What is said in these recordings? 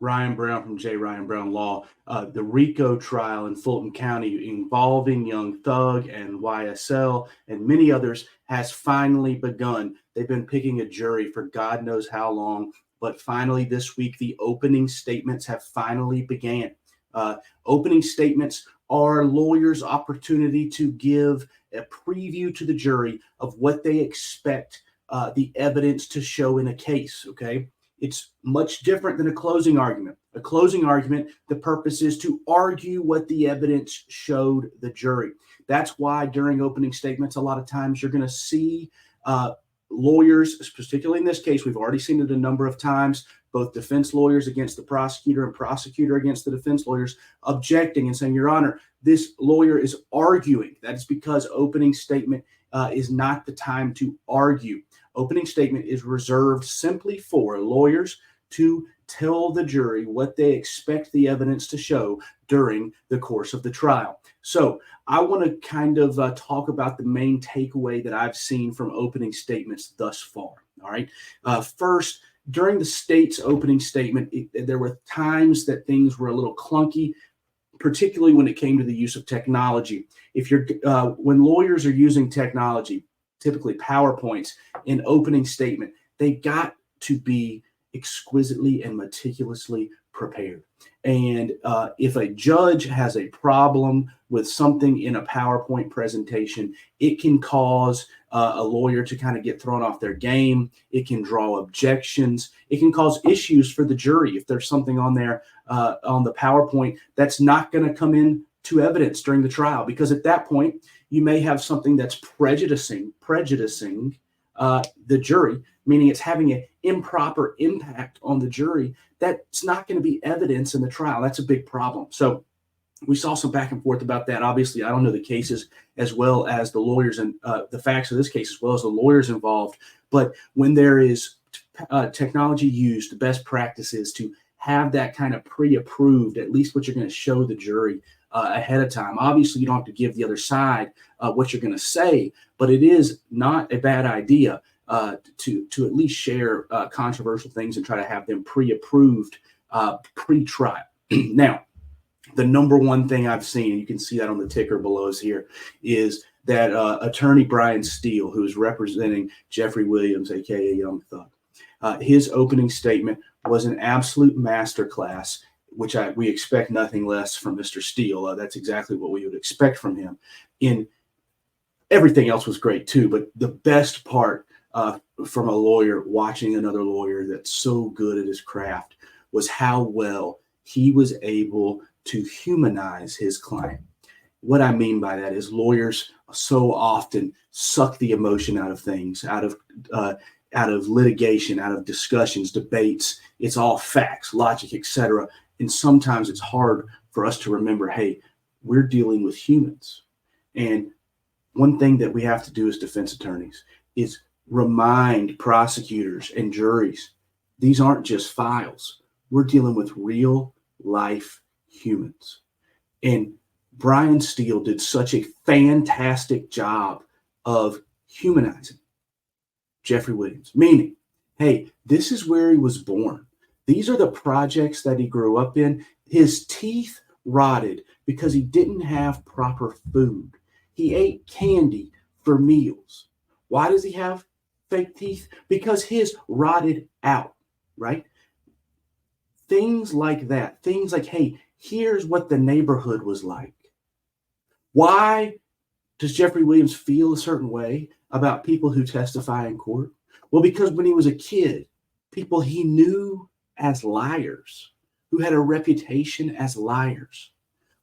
Ryan Brown from J. Ryan Brown Law. The RICO trial in Fulton County involving Young Thug and YSL and many others has finally begun. They've been picking a jury for God knows how long, but finally this week the opening statements have finally began. Opening statements are lawyers' opportunity to give a preview to the jury of what they expect the evidence to show in a case, okay? It's much different than a closing argument. A closing argument, the purpose is to argue what the evidence showed the jury. That's why during opening statements, a lot of times you're going to see lawyers, particularly in this case, we've already seen it a number of times, both defense lawyers against the prosecutor and prosecutor against the defense lawyers objecting and saying, Your Honor, this lawyer is arguing. That is because opening statement is not the time to argue. Opening statement is reserved simply for lawyers to tell the jury what they expect the evidence to show during the course of the trial. So I want to kind of talk about the main takeaway that I've seen from opening statements thus far. All right. First, during the state's opening statement, there were times that things were a little clunky, particularly when it came to the use of technology. When lawyers are using technology, typically PowerPoints, in opening statement, they got to be exquisitely and meticulously prepared. And if a judge has a problem with something in a PowerPoint presentation, it can cause a lawyer to kind of get thrown off their game. It can draw objections. It can cause issues for the jury if there's something on there on the PowerPoint that's not going to come in to evidence during the trial, because at that point you may have something that's prejudicing the jury, meaning it's having an improper impact on the jury. That's not going to be evidence in the trial. That's a big problem. So we saw some back and forth about that. Obviously, I don't know the cases as well as the lawyers and the facts of this case as well as the lawyers involved. But when there is technology used, the best practice is to have that kind of pre-approved, at least what you're going to show the jury ahead of time. Obviously, you don't have to give the other side what you're going to say, but it is not a bad idea to at least share controversial things and try to have them pre-approved pre-trial. Now, the number one thing I've seen, and you can see that on the ticker below us here, is that attorney Brian Steele, who is representing Jeffrey Williams, aka Young Thug, his opening statement was an absolute masterclass, which we expect nothing less from Mr. Steele. That's exactly what we would expect from him. In everything else was great too, but the best part from a lawyer watching another lawyer that's so good at his craft was how well he was able to humanize his client. What I mean by that is lawyers so often suck the emotion out of things, out of litigation, out of discussions, debates. It's all facts, logic, etc. And sometimes it's hard for us to remember, hey, we're dealing with humans. And one thing that we have to do as defense attorneys is remind prosecutors and juries, these aren't just files. We're dealing with real life humans. And Brian Steele did such a fantastic job of humanizing Jeffrey Williams, meaning, hey, this is where he was born. These are the projects that he grew up in. His teeth rotted because he didn't have proper food. He ate candy for meals. Why does he have fake teeth? Because his rotted out, right? Things like that. Things like, hey, here's what the neighborhood was like. Why does Jeffrey Williams feel a certain way about people who testify in court? Well, because when he was a kid, people he knew as liars, who had a reputation as liars,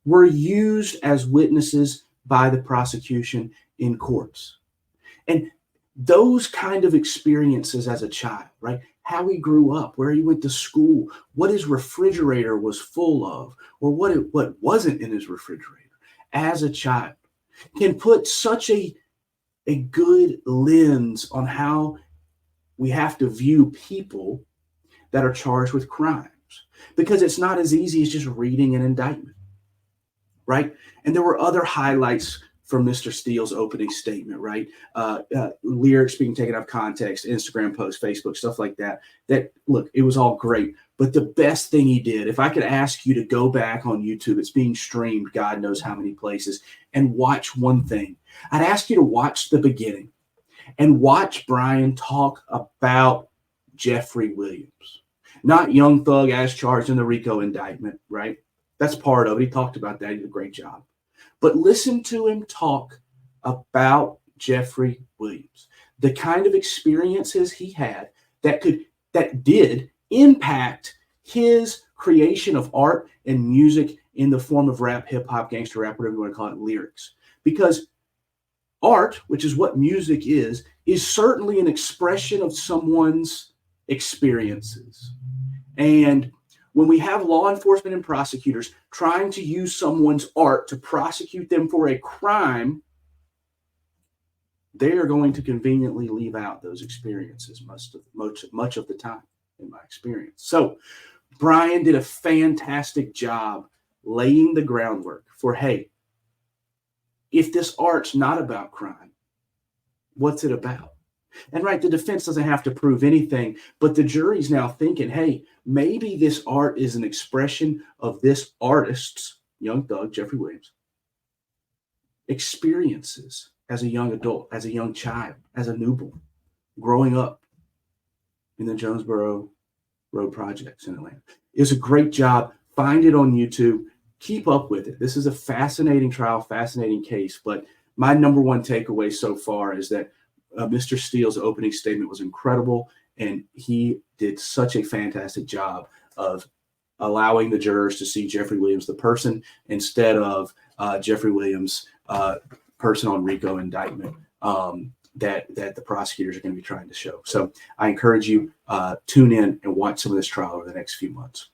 were used as witnesses by the prosecution in courts. And those kind of experiences as a child, right? How he grew up, where he went to school, what his refrigerator was full of, or what wasn't in his refrigerator as a child, can put such a good lens on how we have to view people that are charged with crimes, because it's not as easy as just reading an indictment, right? And there were other highlights from Mr. Steele's opening statement, right? Lyrics being taken out of context, Instagram posts, Facebook, stuff like that. That, look, it was all great. But the best thing he did, if I could ask you to go back on YouTube, it's being streamed, God knows how many places, and watch one thing. I'd ask you to watch the beginning and watch Brian talk about Jeffrey Williams, not Young Thug as charged in the RICO indictment, right? That's part of it. He talked about that. He did a great job. But listen to him talk about Jeffrey Williams, the kind of experiences he had that did impact his creation of art and music in the form of rap, hip hop, gangster rap, whatever you want to call it, lyrics. Because art, which is what music is certainly an expression of someone's experiences. And when we have law enforcement and prosecutors trying to use someone's art to prosecute them for a crime, they are going to conveniently leave out those experiences much of the time, in my experience. So Brian did a fantastic job laying the groundwork for, hey, if this art's not about crime, what's it about? And right, the defense doesn't have to prove anything, but the jury's now thinking, hey, maybe this art is an expression of this artist's, Young Thug, Jeffrey Williams, experiences as a young adult, as a young child, as a newborn, growing up in the Jonesboro Road projects in Atlanta. It's a great job. Find it on YouTube. Keep up with it. This is a fascinating trial, fascinating case. But my number one takeaway so far is that Mr. Steele's opening statement was incredible, and he did such a fantastic job of allowing the jurors to see Jeffrey Williams, the person, instead of Jeffrey Williams, person on RICO indictment that the prosecutors are going to be trying to show. So I encourage you, tune in and watch some of this trial over the next few months.